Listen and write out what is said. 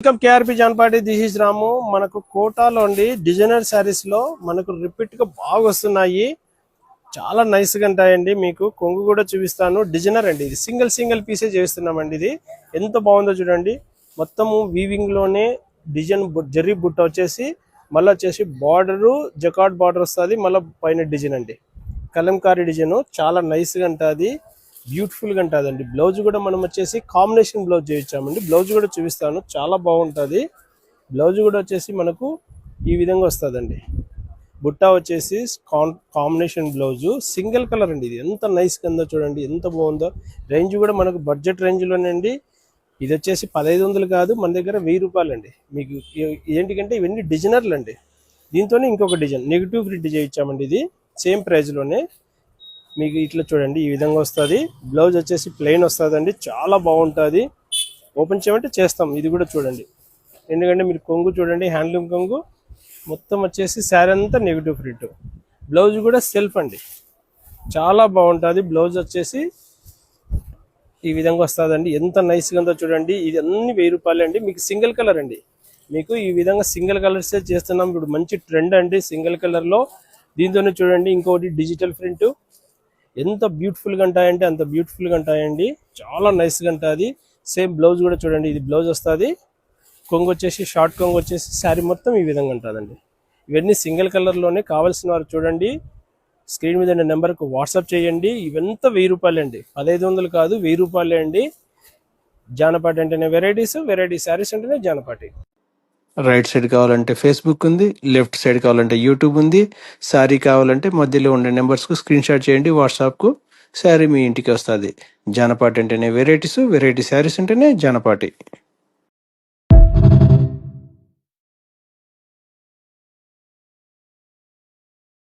Welcome KRP జాన్పాటి. This is Ramu. మనకు కోటాలో అండి డిజైనర్ శారీస్ లో మనకు రిపీట్ గా బాగా వస్తున్నాయి. చాలా నైస్ గా ఉంటాయండి. మీకు కొంగు కూడా చూపిస్తాను. డిజైనర్ అండి, ఇది సింగిల్ పీసే చేస్తున్నామండి. ఇది ఎంత బాగుందో చూడండి. మొత్తము వీవింగ్ లోనే డిజైన్ జరీ బుట్ట వచ్చేసి మళ్ళీ వచ్చేసి బార్డరు జకాట్ బార్డర్ వస్తుంది. మళ్ళీ పైన డిజైన్ అండి, కలంకారీ డిజైన్ చాలా నైస్ గా ఉంటుంది, బ్యూటిఫుల్ గా ఉంటుందండి. బ్లౌజ్ కూడా మనం వచ్చేసి కాంబినేషన్ బ్లౌజ్ చేయించామండి. బ్లౌజ్ కూడా చూపిస్తాను, చాలా బాగుంటుంది. బ్లౌజ్ కూడా వచ్చేసి మనకు ఈ విధంగా వస్తుందండి. బుట్ట వచ్చేసి కాంబినేషన్ బ్లౌజ్, సింగిల్ కలర్ అండి. ఇది ఎంత నైస్ కిందో చూడండి, ఎంత బాగుందో. రేంజ్ కూడా మనకు బడ్జెట్ రేంజ్లోనే అండి. ఇది వచ్చేసి 1500 కాదు, మన దగ్గర 1000 రూపాయలు అండి. మీకు ఏంటికంటే ఇవన్నీ డిజైనర్లు అండి. దీంతోనే ఇంకొక డిజైన్ నెగిటివ్ ప్రింట్ చేయించామండి. ఇది సేమ్ ప్రైస్లోనే మీకు ఇట్లా చూడండి ఈ విధంగా వస్తుంది. బ్లౌజ్ వచ్చేసి ప్లెయిన్ వస్తుందండి, చాలా బాగుంటుంది. ఓపెన్ చేయమంటే చేస్తాం. ఇది కూడా చూడండి, ఎందుకంటే మీరు కొంగు చూడండి, హ్యాండ్లూమ్ కొంగు మొత్తం వచ్చేసి శారీ అంతా నెగిటివ్ ప్రింట్. బ్లౌజ్ కూడా సెల్ఫ్ అండి, చాలా బాగుంటుంది. బ్లౌజ్ వచ్చేసి ఈ విధంగా వస్తుందండి. ఎంత నైస్గా ఉందో చూడండి. ఇది అన్ని 1000 రూపాయలు అండి. మీకు సింగిల్ కలర్ అండి. మీకు ఈ విధంగా సింగిల్ కలర్సే చేస్తున్నాం ఇప్పుడు. మంచి ట్రెండ్ అండి సింగిల్ కలర్లో. దీంతోనే చూడండి ఇంకోటి డిజిటల్ ప్రింట్. ఎంత బ్యూటిఫుల్గా ఉంటాయంటే అంత బ్యూటిఫుల్గా ఉంటాయండి, చాలా నైస్గా ఉంటుంది. సేమ్ బ్లౌజ్ కూడా చూడండి, ఇది బ్లౌజ్ వస్తుంది. కొంగు వచ్చేసి షార్ట్ కొంగు వచ్చేసి శారీ మొత్తం ఈ విధంగా ఉంటుందండి. ఇవన్నీ సింగిల్ కలర్లోనే. కావాల్సిన వారు చూడండి, స్క్రీన్ మీద నెంబర్కు వాట్సాప్ చేయండి. ఇవంతా 1000 రూపాయలు అండి, 1500 కాదు, 1000 రూపాయలే అండి. జానపాటి అంటేనే వెరైటీ శారీస్ అంటేనే జానపాటి. రైట్ సైడ్ కావాలంటే ఫేస్బుక్ ఉంది, లెఫ్ట్ సైడ్ కావాలంటే యూట్యూబ్ ఉంది. శారీ కావాలంటే మధ్యలో ఉండే నెంబర్స్కు స్క్రీన్ షాట్ చేయండి వాట్సాప్కు. శారీ మీ ఇంటికి వస్తుంది. జానపాటి అంటేనే వెరైటీ శారీస్ అంటేనే జానపాటి.